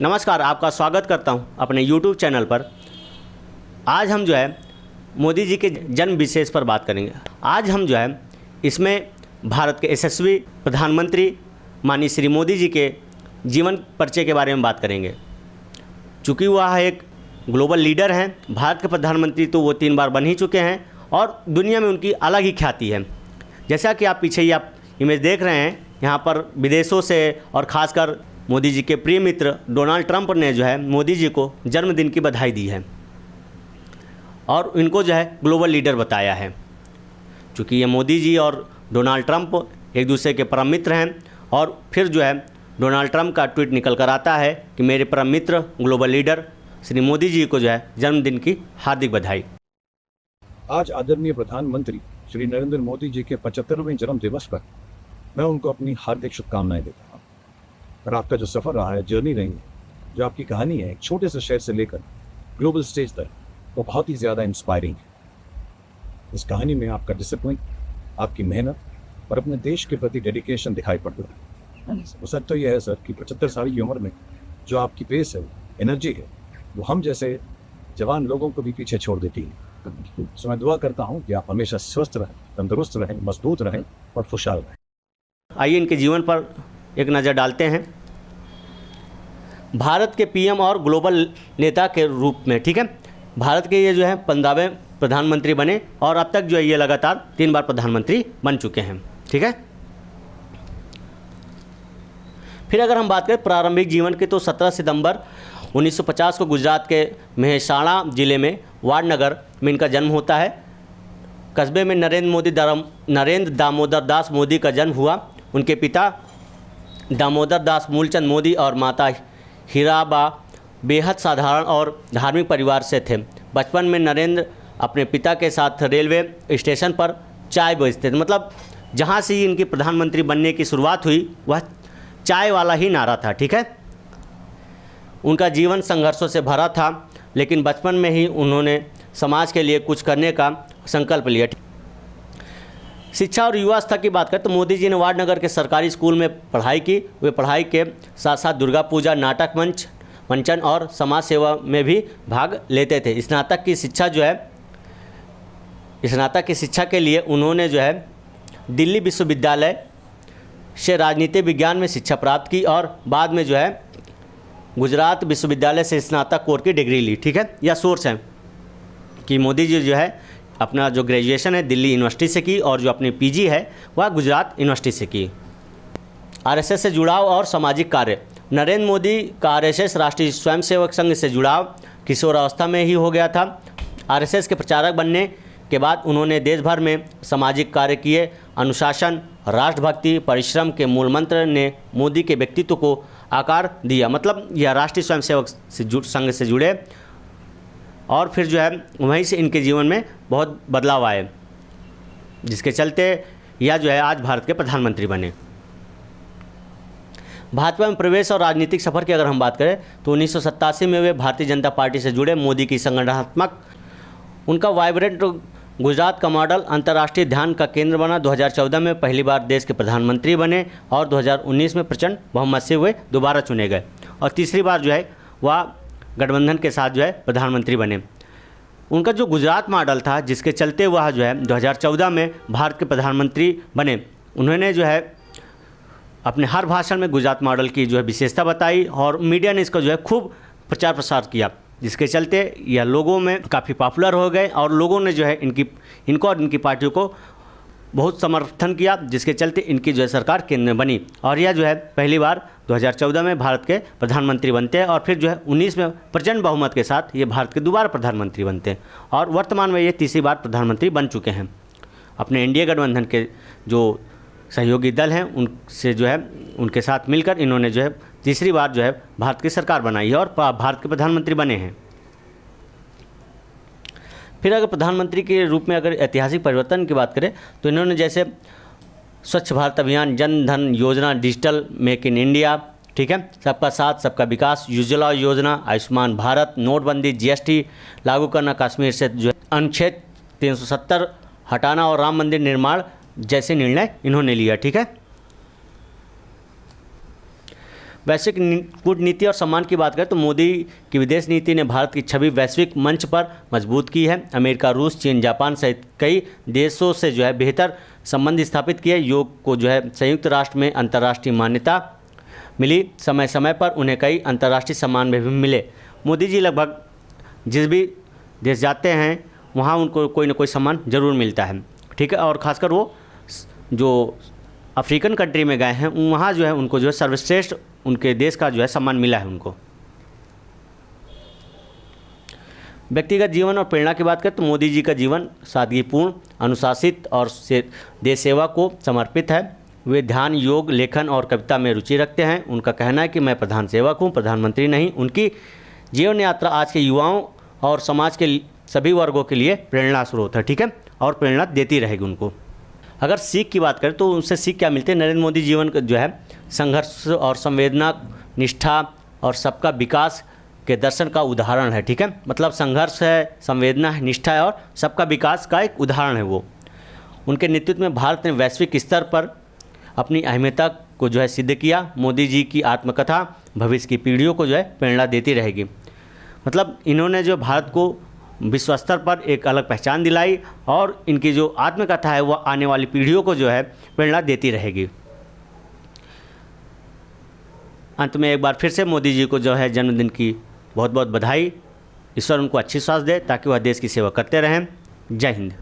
नमस्कार, आपका स्वागत करता हूं अपने YouTube चैनल पर। आज हम जो है मोदी जी के जन्म विशेष पर बात करेंगे। आज हम जो है इसमें भारत के यशस्वी प्रधानमंत्री माननीय श्री मोदी जी के जीवन परिचय के बारे में बात करेंगे। चूँकि वह एक ग्लोबल लीडर हैं, भारत के प्रधानमंत्री तो वो 3 बार बन ही चुके हैं और दुनिया में उनकी अलग ही ख्याति है। जैसा कि आप पीछे ही आप इमेज देख रहे हैं, यहाँ पर विदेशों से और ख़ासकर मोदी जी के प्रिय मित्र डोनाल्ड ट्रंप ने जो है मोदी जी को जन्मदिन की बधाई दी है और इनको जो है ग्लोबल लीडर बताया है। चूँकि ये मोदी जी और डोनाल्ड ट्रंप एक दूसरे के परम मित्र हैं और फिर जो है डोनाल्ड ट्रंप का ट्वीट निकल कर आता है कि मेरे परम मित्र ग्लोबल लीडर श्री मोदी जी को जो है जन्मदिन की हार्दिक बधाई। आज आदरणीय प्रधानमंत्री श्री नरेंद्र मोदी जी के 75वें जन्म दिवस पर मैं उनको अपनी हार्दिक शुभकामनाएं देता हूँ। और आपका जो सफ़र रहा है, जर्नी रही है, जो आपकी कहानी है, एक छोटे से शहर से लेकर ग्लोबल स्टेज तक, वो बहुत ही ज़्यादा इंस्पायरिंग है। इस कहानी में आपका डिसिप्लिन, आपकी मेहनत और अपने देश के प्रति डेडिकेशन दिखाई पड़ता है। वो सच तो ये है सर कि 75 साल की उम्र में जो आपकी पेस है, एनर्जी है, वो हम जैसे जवान लोगों को भी पीछे छोड़ देती है। तो मैं दुआ करता हूँ कि आप हमेशा स्वस्थ रहें, तंदुरुस्त रहें, मजबूत रहें और खुशहाल रहें। आइए इनके जीवन पर एक नज़र डालते हैं। भारत के पीएम और ग्लोबल नेता के रूप में, ठीक है, भारत के ये जो है 15वें प्रधानमंत्री बने और अब तक जो है ये लगातार 3 बार प्रधानमंत्री बन चुके हैं, ठीक है। फिर अगर हम बात करें प्रारंभिक जीवन की, तो 17 सितंबर 1950 को गुजरात के मेहसाणा ज़िले में वाडनगर में इनका जन्म होता है। कस्बे में नरेंद्र दामोदर दास मोदी का जन्म हुआ। उनके पिता दामोदर दास मूलचंद मोदी और माता हीराबा बेहद साधारण और धार्मिक परिवार से थे। बचपन में नरेंद्र अपने पिता के साथ रेलवे स्टेशन पर चाय बेचते थे। मतलब जहाँ से ही इनकी प्रधानमंत्री बनने की शुरुआत हुई वह चाय वाला ही नारा था, ठीक है। उनका जीवन संघर्षों से भरा था, लेकिन बचपन में ही उन्होंने समाज के लिए कुछ करने का संकल्प लिया। शिक्षा और युवा अवस्था की बात करें तो मोदी जी ने वाडनगर के सरकारी स्कूल में पढ़ाई की। वे पढ़ाई के साथ साथ दुर्गा पूजा, नाटक मंचन और समाज सेवा में भी भाग लेते थे। स्नातक की शिक्षा के लिए उन्होंने जो है दिल्ली विश्वविद्यालय से राजनीति विज्ञान में शिक्षा प्राप्त की और बाद में जो है गुजरात विश्वविद्यालय से स्नातक कोर की डिग्री ली, ठीक है। यह सोर्स है कि मोदी जी जो है अपना जो ग्रेजुएशन है दिल्ली यूनिवर्सिटी से की और जो अपनी पीजी है वह गुजरात यूनिवर्सिटी से की। आरएसएस से जुड़ाव और सामाजिक कार्य। नरेंद्र मोदी का आरएसएस राष्ट्रीय स्वयंसेवक संघ से जुड़ाव किशोरावस्था में ही हो गया था। आरएसएस के प्रचारक बनने के बाद उन्होंने देश भर में सामाजिक कार्य किए। अनुशासन, राष्ट्रभक्ति, परिश्रम के मूल मंत्र ने मोदी के व्यक्तित्व को आकार दिया। मतलब यह राष्ट्रीय स्वयंसेवक संघ से जुड़े और फिर जो है वहीं से इनके जीवन में बहुत बदलाव आए, जिसके चलते यह जो है आज भारत के प्रधानमंत्री बने। भाजपा में प्रवेश और राजनीतिक सफ़र की अगर हम बात करें तो 1987 में वे भारतीय जनता पार्टी से जुड़े। मोदी की संगठनात्मक उनका वाइब्रेंट गुजरात का मॉडल अंतर्राष्ट्रीय ध्यान का केंद्र बना। 2014 में पहली बार देश के प्रधानमंत्री बने और 2019 में प्रचंड बहुमत से वे दोबारा चुने गए और तीसरी बार जो है वह गठबंधन के साथ जो है प्रधानमंत्री बने। उनका जो गुजरात मॉडल था, जिसके चलते वह जो है 2014 में भारत के प्रधानमंत्री बने। उन्होंने जो है अपने हर भाषण में गुजरात मॉडल की जो है विशेषता बताई और मीडिया ने इसका जो है खूब प्रचार प्रसार किया, जिसके चलते यह लोगों में काफ़ी पॉपुलर हो गए और लोगों ने जो है इनको और इनकी पार्टियों को बहुत समर्थन किया, जिसके चलते इनकी जो है सरकार केंद्र में बनी और यह जो है पहली बार 2014 में भारत के प्रधानमंत्री बनते हैं और फिर जो है 19 में प्रचंड बहुमत के साथ ये भारत के दोबारा प्रधानमंत्री बनते हैं और वर्तमान में ये तीसरी बार प्रधानमंत्री बन चुके हैं। अपने एनडीए गठबंधन के जो सहयोगी दल हैं उनसे जो है उनके साथ मिलकर इन्होंने जो है तीसरी बार जो है भारत की सरकार बनाई है और भारत के प्रधानमंत्री बने हैं। फिर अगर प्रधानमंत्री के रूप में अगर ऐतिहासिक परिवर्तन की बात करें तो इन्होंने जैसे स्वच्छ भारत अभियान, जन धन योजना, डिजिटल मेक इन इंडिया, ठीक है, सबका साथ सबका विकास, उज्ज्वला योजना, आयुष्मान भारत, नोटबंदी, जीएसटी लागू करना, कश्मीर से जो अनुच्छेद 370 हटाना और राम मंदिर निर्माण जैसे निर्णय इन्होंने लिया, ठीक है। वैश्विक कूटनीति और सम्मान की बात करें तो मोदी की विदेश नीति ने भारत की छवि वैश्विक मंच पर मजबूत की है। अमेरिका, रूस, चीन, जापान सहित कई देशों से जो है बेहतर संबंध स्थापित किए। योग को जो है संयुक्त राष्ट्र में अंतर्राष्ट्रीय मान्यता मिली। समय समय पर उन्हें कई अंतर्राष्ट्रीय सम्मान भी मिले। मोदी जी लगभग जिस भी देश जाते हैं वहाँ उनको कोई ना कोई सम्मान जरूर मिलता है, ठीक है। और ख़ासकर वो जो अफ्रीकन कंट्री में गए हैं वहाँ जो है उनको जो है सर्वश्रेष्ठ उनके देश का जो है सम्मान मिला है उनको। व्यक्तिगत जीवन और प्रेरणा की बात करें तो मोदी जी का जीवन सादगीपूर्ण, अनुशासित और देश सेवा को समर्पित है। वे ध्यान, योग, लेखन और कविता में रुचि रखते हैं। उनका कहना है कि मैं प्रधान सेवक हूँ, प्रधानमंत्री नहीं। उनकी जीवन यात्रा आज के युवाओं और समाज के सभी वर्गों के लिए प्रेरणा स्रोत है, ठीक है, और प्रेरणा देती रहेगी उनको। अगर सीख की बात करें तो उनसे सीख क्या मिलती है? नरेंद्र मोदी जीवन का जो है संघर्ष और संवेदना, निष्ठा और सबका विकास के दर्शन का उदाहरण है, ठीक है। मतलब संघर्ष है, संवेदना है, निष्ठा है और सबका विकास का एक उदाहरण है वो। उनके नेतृत्व में भारत ने वैश्विक स्तर पर अपनी अहमियता को जो है सिद्ध किया। मोदी जी की आत्मकथा भविष्य की पीढ़ियों को जो है प्रेरणा देती रहेगी। मतलब इन्होंने जो भारत को विश्व स्तर पर एक अलग पहचान दिलाई और इनकी जो आत्मकथा है वह आने वाली पीढ़ियों को जो है प्रेरणा देती रहेगी। अंत में एक बार फिर से मोदी जी को जो है जन्मदिन की बहुत बहुत बधाई। ईश्वर उनको अच्छी स्वास्थ्य दे ताकि वह देश की सेवा करते रहें। जय हिंद।